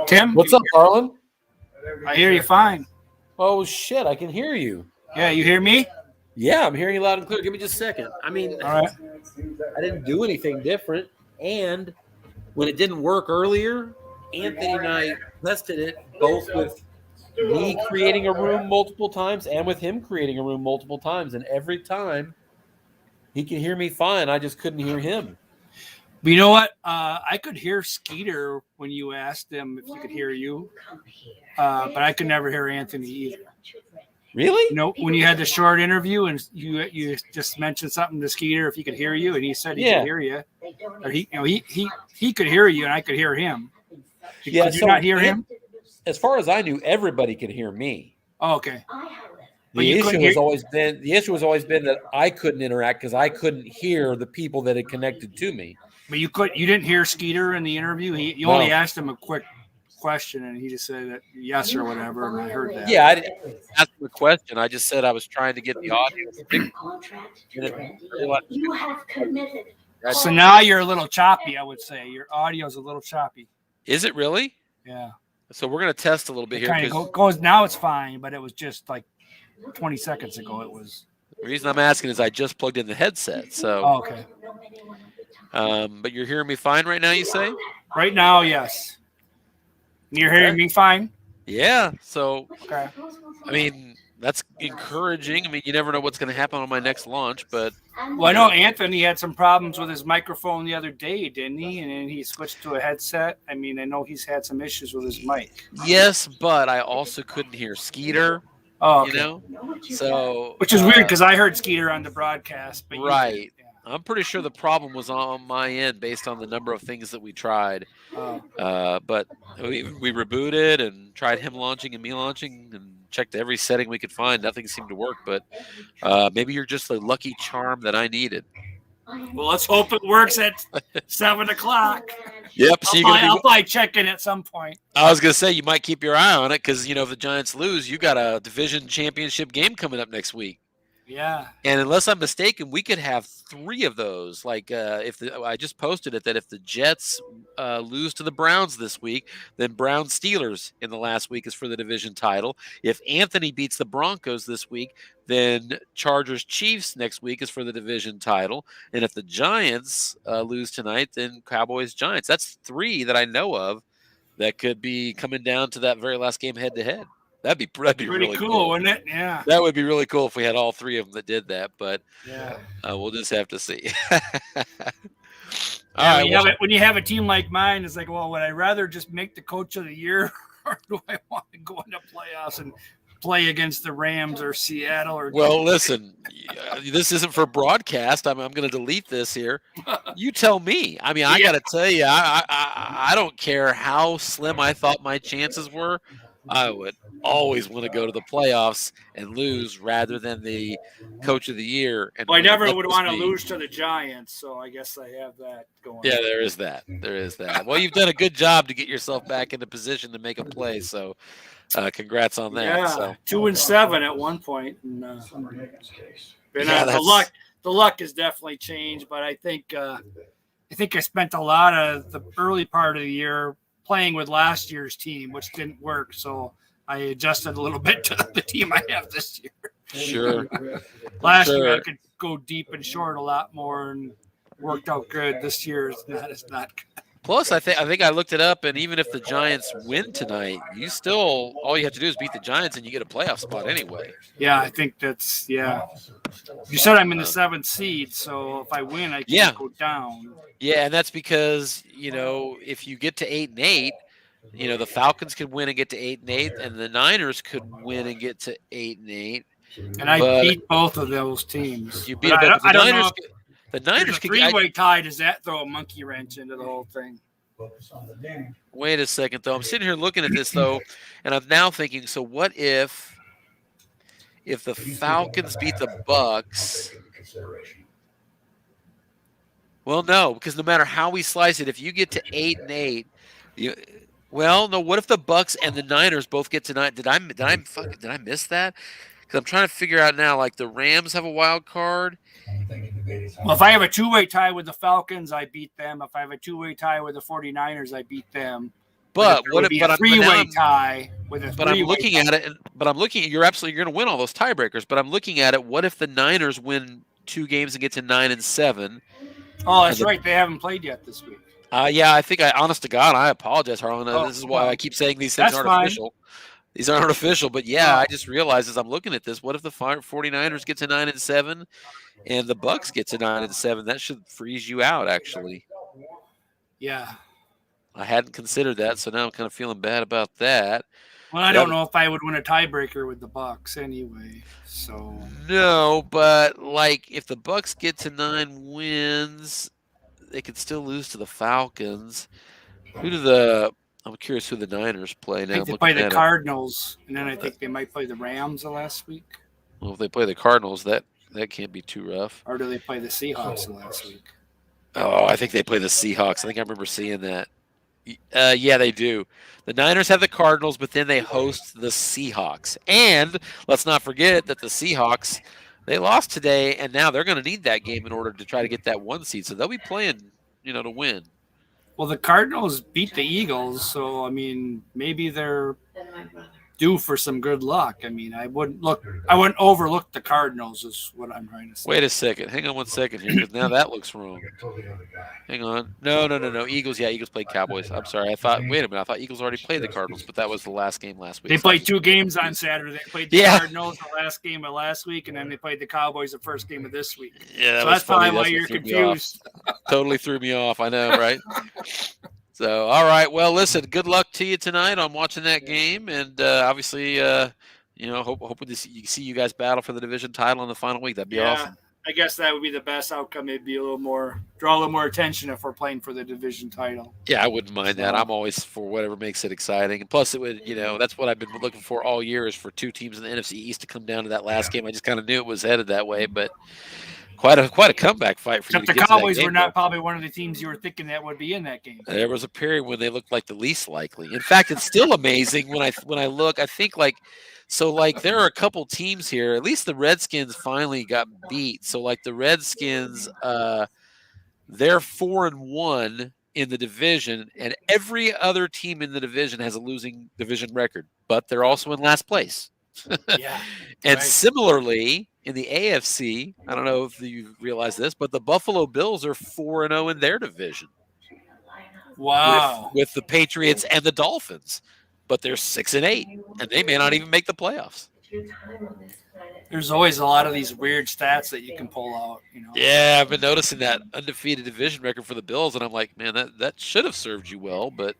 Tim, What's up, Harlan? I hear you fine. Oh, shit, I can hear you. Yeah, you hear me? Yeah, I'm hearing you loud and clear. Give me just a second. I mean, All right. I didn't do anything different. And when it didn't work earlier, Anthony and I tested it both with me creating a room multiple times and with him creating a room multiple times. And every time he could hear me fine. I just couldn't hear him. But you know what? I could hear Skeeter when you asked him if he could hear you, but I could never hear Anthony either. Really? You know, when you had the short interview and you just mentioned something to Skeeter if he could hear you, and he said he could hear you, or he could hear you and I could hear him. Could you not hear him? As far as I knew, everybody could hear me. Oh, okay. The issue has always been that I couldn't interact because I couldn't hear the people that had connected to me. But you didn't hear Skeeter in the interview. You only asked him a quick question, and he just said that yes or whatever, and I heard that. Yeah, I didn't ask him a question. I just said I was trying to get the audience. You have committed. So now you're a little choppy, I would say. Your audio's a little choppy. Is it really? Yeah. So we're going to test a little bit here. Kind of goes now. It's fine, but it was just like 20 seconds ago. It was. The reason I'm asking is I just plugged in the headset. So. Oh, okay. But you're hearing me fine right now, you say? Right now, yes. You're hearing me fine? Yeah. So, okay. I mean, that's encouraging. I mean, you never know what's going to happen on my next launch, but. Well, I know Anthony had some problems with his microphone the other day, didn't he? And then he switched to a headset. I mean, I know he's had some issues with his mic. Yes, but I also couldn't hear Skeeter. Oh, okay. You know? So. Which is weird because I heard Skeeter on the broadcast. But right. I'm pretty sure the problem was on my end based on the number of things that we tried. But we rebooted and tried him launching and me launching and checked every setting we could find. Nothing seemed to work, but maybe you're just the lucky charm that I needed. Well, let's hope it works at 7 o'clock. Yep. So I'll probably check in at some point. I was going to say you might keep your eye on it because, you know, if the Giants lose, you got a division championship game coming up next week. Yeah. And unless I'm mistaken, we could have 3 of those. Like I just posted it that if the Jets lose to the Browns this week, then Browns Steelers in the last week is for the division title. If Anthony beats the Broncos this week, then Chargers Chiefs next week is for the division title. And if the Giants lose tonight, then Cowboys Giants. That's 3 that I know of that could be coming down to that very last game head to head. That'd be pretty really cool, wouldn't it? Yeah. That would be really cool if we had all 3 of them that did that, but yeah, we'll just have to see. When you have a team like mine, it's like, well, would I rather just make the coach of the year, or do I want to go into playoffs and play against the Rams or Seattle? Or well, listen, this isn't for broadcast. I'm going to delete this here. You tell me. I mean, I got to tell you, I don't care how slim I thought my chances were. I would always want to go to the playoffs and lose rather than the coach of the year. And I never would want to lose to the Giants, so I guess I have that going. Yeah, there is that. There is that. Well, you've done a good job to get yourself back into position to make a play, so congrats on that. Yeah, so. 2-7 at one point. And, the luck has definitely changed, but I think I spent a lot of the early part of the year playing with last year's team, which didn't work. So I adjusted a little bit to the team I have this year. Sure. Last year I could go deep and short a lot more and worked out good. This year it's not good. Plus, I think I looked it up, and even if the Giants win tonight, all you have to do is beat the Giants, and you get a playoff spot anyway. Yeah, I think that's You said I'm in the 7th seed, so if I win, I can't go down. Yeah, and that's because if you get to 8-8, the Falcons could win and get to 8-8, and the Niners could win and get to 8-8. And I beat both of those teams. You beat both. The Niners. The Niners could get a 3-way tie. Does that throw a monkey wrench into the whole thing? Wait a second, though. I'm sitting here looking at this, though, and I'm now thinking, so what if the Falcons beat the Bucks? Well, no, because no matter how we slice it, if you get to 8-8, what if the Bucks and the Niners both get to 9? Did I miss that? Because I'm trying to figure out now. Like the Rams have a wild card. Well, if I have a 2-way tie with the Falcons, I beat them. If I have a 2-way tie with the 49ers, I beat them. But it would be a now three-way I'm- tie with a But I'm three-way looking at it, but I'm looking. You're going to win all those tiebreakers. But I'm looking at it. What if the Niners win 2 games and get to 9-7? Oh, that's right. They haven't played yet this week. Yeah, I think honest to God, I apologize, Harlan. Oh, This is why I keep saying these things that's aren't fine. official. These aren't official, but yeah, Oh. I just realized as I'm looking at this, what if the 49ers get to 9-7 and the Bucks get to 9-7? That should freeze you out, actually. Yeah. I hadn't considered that, so now I'm kind of feeling bad about that. Well, I don't know if I would win a tiebreaker with the Bucks anyway. So no, but like if the Bucks get to 9 wins, they could still lose to the Falcons. I'm curious who the Niners play now. I think they play the Cardinals, and then I think they might play the Rams the last week. Well, if they play the Cardinals, that can't be too rough. Or do they play the Seahawks the last week? Oh, I think they play the Seahawks. I think I remember seeing that. Yeah, they do. The Niners have the Cardinals, but then they host the Seahawks. And let's not forget that the Seahawks, they lost today, and now they're going to need that game in order to try to get that 1 seed. So they'll be playing, to win. Well, the Cardinals beat the Eagles, so I mean, maybe they're due for some good luck. I mean, I wouldn't overlook the Cardinals, is what I'm trying to say. Wait a second. Hang on 1 second here, because now that looks wrong. Hang on. No. Eagles. Yeah, Eagles played Cowboys. I'm sorry. Wait a minute. I thought Eagles already played the Cardinals, but that was the last game last week. They played 2 games on Saturday. They played the Cardinals the last game of last week, and then they played the Cowboys the first game of this week. Yeah, so that's probably why you're confused. Totally threw me off. I know, right? So, all right. Well, listen, good luck to you tonight on watching that game. And obviously, hoping to see you guys battle for the division title in the final week. That'd be awesome. I guess that would be the best outcome. It'd be draw a little more attention if we're playing for the division title. Yeah, I wouldn't mind that. I'm always for whatever makes it exciting. And plus, it would, that's what I've been looking for all year is for 2 teams in the NFC East to come down to that last game. I just kind of knew it was headed that way, but quite a comeback fight for you. Except the Cowboys were not probably one of the teams you were thinking that would be in that game. There was a period when they looked like the least likely. In fact, it's still amazing when I look. I think there are a couple teams here. At least the Redskins finally got beat. So the Redskins, they're 4-1 in the division, and every other team in the division has a losing division record, but they're also in last place. Yeah. And similarly, in the AFC, I don't know if you realize this, but the Buffalo Bills are 4-0 in their division. Wow. With the Patriots and the Dolphins. But they're 6-8, and they may not even make the playoffs. There's always a lot of these weird stats that you can pull out. Yeah, I've been noticing that undefeated division record for the Bills, and I'm like, man, that should have served you well, but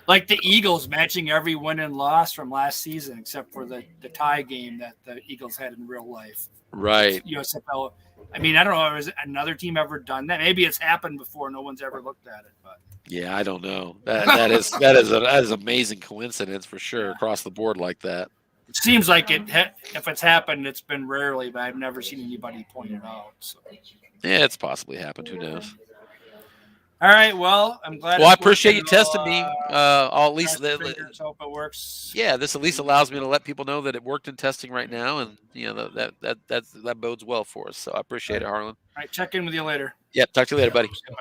like the Eagles matching every win and loss from last season, except for the tie game that the Eagles had in real life. Right. USFL. I mean, I don't know. Has another team ever done that? Maybe it's happened before. No one's ever looked at it, but. Yeah, I don't know. That is an amazing coincidence for sure across the board like that. It seems like if it's happened, it's been rarely, but I've never seen anybody point it out. So. Yeah, it's possibly happened. Who knows? All right. Well, I'm glad. Well, I appreciate you testing me. I'll at least hope it works. Yeah, this at least allows me to let people know that it worked in testing right now, and that bodes well for us. So I appreciate it, Harlan. All right. Check in with you later. Yep. Talk to you later, buddy. Bye.